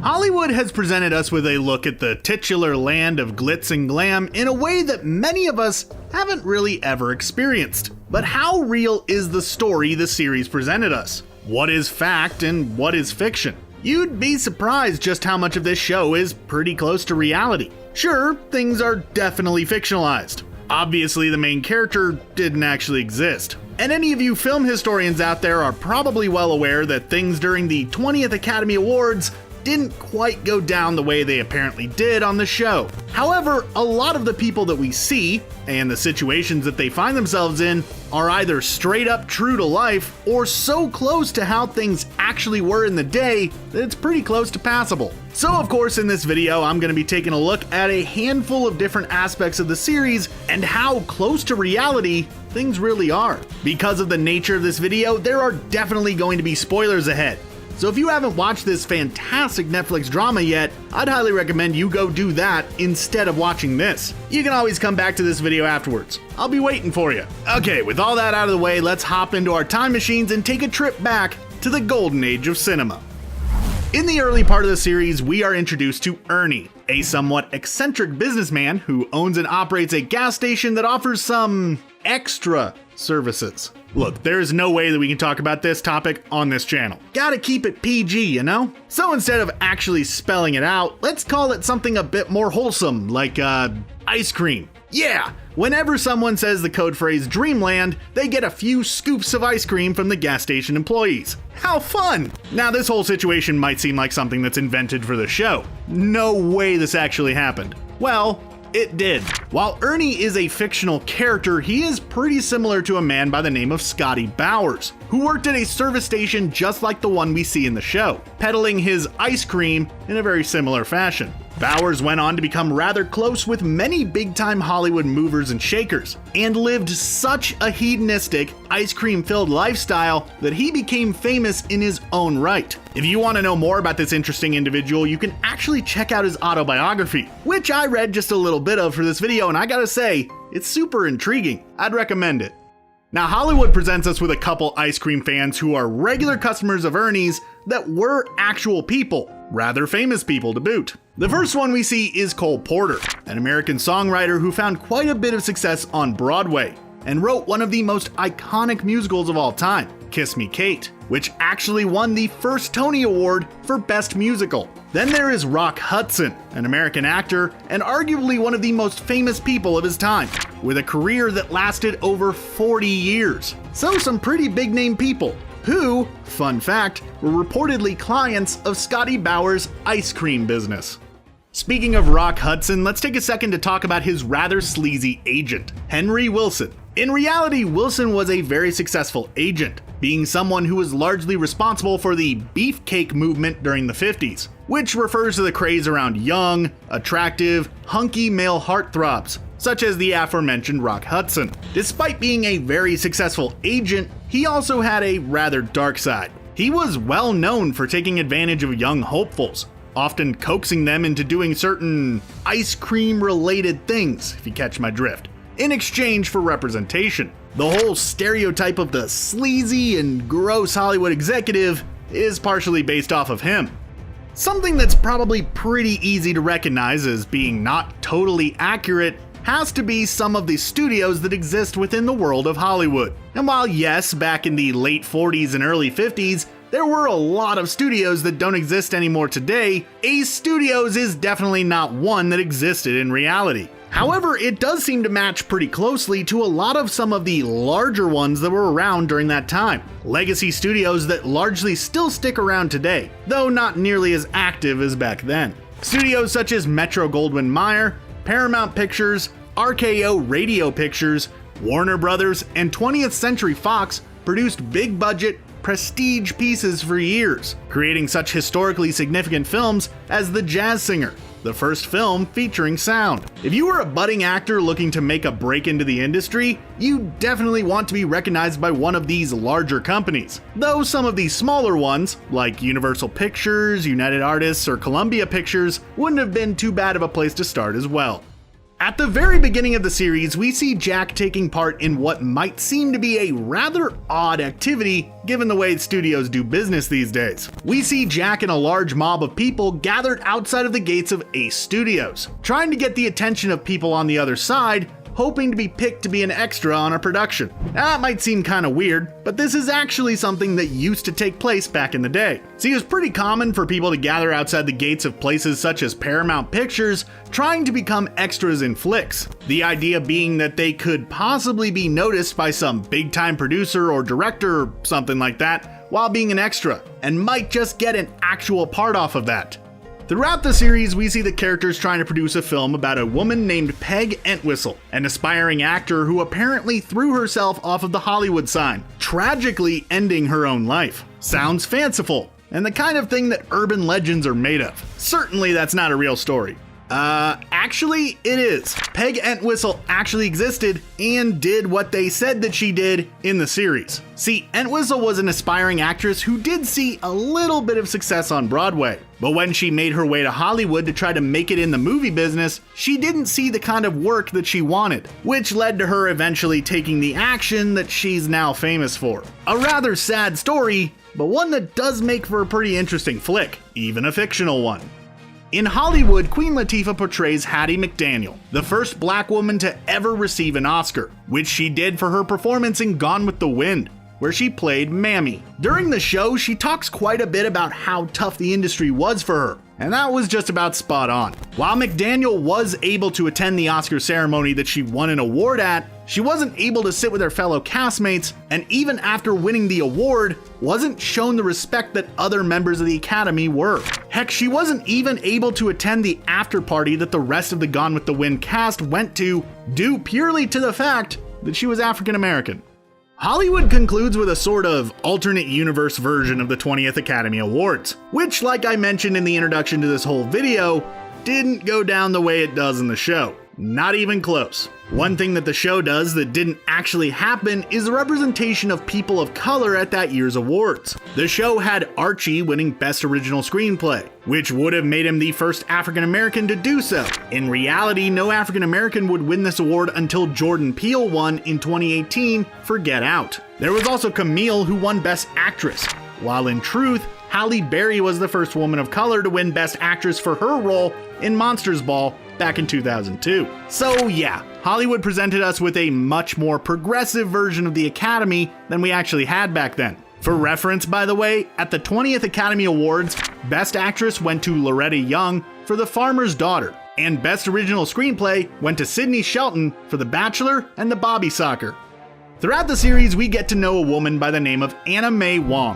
Hollywood has presented us with a look at the titular land of glitz and glam in a way that many of us haven't really ever experienced. But how real is the story the series presented us? What is fact and what is fiction? You'd be surprised just how much of this show is pretty close to reality. Sure, things are definitely fictionalized. Obviously, the main character didn't actually exist. And any of you film historians out there are probably well aware that things during the 20th Academy Awards didn't quite go down the way they apparently did on the show. However, a lot of the people that we see, and the situations that they find themselves in, are either straight up true to life, or so close to how things actually were in the day that it's pretty close to passable. So of course in this video I'm going to be taking a look at a handful of different aspects of the series and how close to reality things really are. Because of the nature of this video, there are definitely going to be spoilers ahead. So if you haven't watched this fantastic Netflix drama yet, I'd highly recommend you go do that instead of watching this. You can always come back to this video afterwards. I'll be waiting for you. Okay, with all that out of the way, let's hop into our time machines and take a trip back to the golden age of cinema. In the early part of the series, we are introduced to Ernie, a somewhat eccentric businessman who owns and operates a gas station that offers some extra services. Look, there's no way that we can talk about this topic on this channel. Gotta keep it PG, you know? So instead of actually spelling it out, let's call it something a bit more wholesome, like ice cream. Yeah, whenever someone says the code phrase Dreamland, they get a few scoops of ice cream from the gas station employees. How fun! Now this whole situation might seem like something that's invented for the show. No way this actually happened. Well, it did. While Ernie is a fictional character, he is pretty similar to a man by the name of Scotty Bowers, who worked at a service station just like the one we see in the show, peddling his ice cream in a very similar fashion. Bowers went on to become rather close with many big-time Hollywood movers and shakers, and lived such a hedonistic, ice cream-filled lifestyle that he became famous in his own right. If you want to know more about this interesting individual, you can actually check out his autobiography, which I read just a little bit of for this video, and I gotta say, it's super intriguing. I'd recommend it. Now, Hollywood presents us with a couple ice cream fans who are regular customers of Ernie's that were actual people, rather famous people to boot. The first one we see is Cole Porter, an American songwriter who found quite a bit of success on Broadway and wrote one of the most iconic musicals of all time, Kiss Me Kate, which actually won the first Tony Award for Best Musical. Then there is Rock Hudson, an American actor and arguably one of the most famous people of his time, with a career that lasted over 40 years. So some pretty big name people who, fun fact, were reportedly clients of Scotty Bowers' ice cream business. Speaking of Rock Hudson, let's take a second to talk about his rather sleazy agent, Henry Wilson. In reality, Wilson was a very successful agent, being someone who was largely responsible for the beefcake movement during the 50s, which refers to the craze around young, attractive, hunky male heartthrobs, such as the aforementioned Rock Hudson. Despite being a very successful agent, he also had a rather dark side. He was well known for taking advantage of young hopefuls, often coaxing them into doing certain ice cream related things, if you catch my drift, in exchange for representation. The whole stereotype of the sleazy and gross Hollywood executive is partially based off of him. Something that's probably pretty easy to recognize as being not totally accurate has to be some of the studios that exist within the world of Hollywood. And while yes, back in the late 40s and early 50s, there were a lot of studios that don't exist anymore today, Ace Studios is definitely not one that existed in reality. However, it does seem to match pretty closely to a lot of some of the larger ones that were around during that time. Legacy studios that largely still stick around today, though not nearly as active as back then. Studios such as Metro-Goldwyn-Mayer, Paramount Pictures, RKO Radio Pictures, Warner Brothers, and 20th Century Fox produced big-budget, prestige pieces for years, creating such historically significant films as The Jazz Singer, the first film featuring sound. If you were a budding actor looking to make a break into the industry, you definitely want to be recognized by one of these larger companies. Though some of these smaller ones, like Universal Pictures, United Artists, or Columbia Pictures, wouldn't have been too bad of a place to start as well. At the very beginning of the series, we see Jack taking part in what might seem to be a rather odd activity given the way studios do business these days. We see Jack and a large mob of people gathered outside of the gates of Ace Studios, trying to get the attention of people on the other side, hoping to be picked to be an extra on a production. That might seem kinda weird, but this is actually something that used to take place back in the day. See, it was pretty common for people to gather outside the gates of places such as Paramount Pictures, trying to become extras in flicks. The idea being that they could possibly be noticed by some big-time producer or director or something like that while being an extra, and might just get an actual part off of that. Throughout the series, we see the characters trying to produce a film about a woman named Peg Entwistle, an aspiring actor who apparently threw herself off of the Hollywood sign, tragically ending her own life. Sounds fanciful, and the kind of thing that urban legends are made of. Certainly that's not a real story. Actually, it is. Peg Entwistle actually existed and did what they said that she did in the series. See, Entwistle was an aspiring actress who did see a little bit of success on Broadway, but when she made her way to Hollywood to try to make it in the movie business, she didn't see the kind of work that she wanted, which led to her eventually taking the action that she's now famous for. A rather sad story, but one that does make for a pretty interesting flick, even a fictional one. In Hollywood, Queen Latifah portrays Hattie McDaniel, the first black woman to ever receive an Oscar, which she did for her performance in Gone with the Wind, where she played Mammy. During the show, she talks quite a bit about how tough the industry was for her, and that was just about spot on. While McDaniel was able to attend the Oscar ceremony that she won an award at, she wasn't able to sit with her fellow castmates, and even after winning the award, wasn't shown the respect that other members of the Academy were. Heck, she wasn't even able to attend the after party that the rest of the Gone with the Wind cast went to, due purely to the fact that she was African American. Hollywood concludes with a sort of alternate universe version of the 20th Academy Awards, which, like I mentioned in the introduction to this whole video, didn't go down the way it does in the show. Not even close. One thing that the show does that didn't actually happen is the representation of people of color at that year's awards. The show had Archie winning Best Original Screenplay, which would have made him the first African American to do so. In reality, no African American would win this award until Jordan Peele won in 2018 for Get Out. There was also Camille, who won Best Actress, while in truth, Halle Berry was the first woman of color to win Best Actress for her role in Monsters Ball back in 2002. So yeah, Hollywood presented us with a much more progressive version of the Academy than we actually had back then. For reference, by the way, at the 20th Academy Awards, Best Actress went to Loretta Young for The Farmer's Daughter, and Best Original Screenplay went to Sidney Shelton for The Bachelor and The Bobby Soccer. Throughout the series, we get to know a woman by the name of Anna Mae Wong,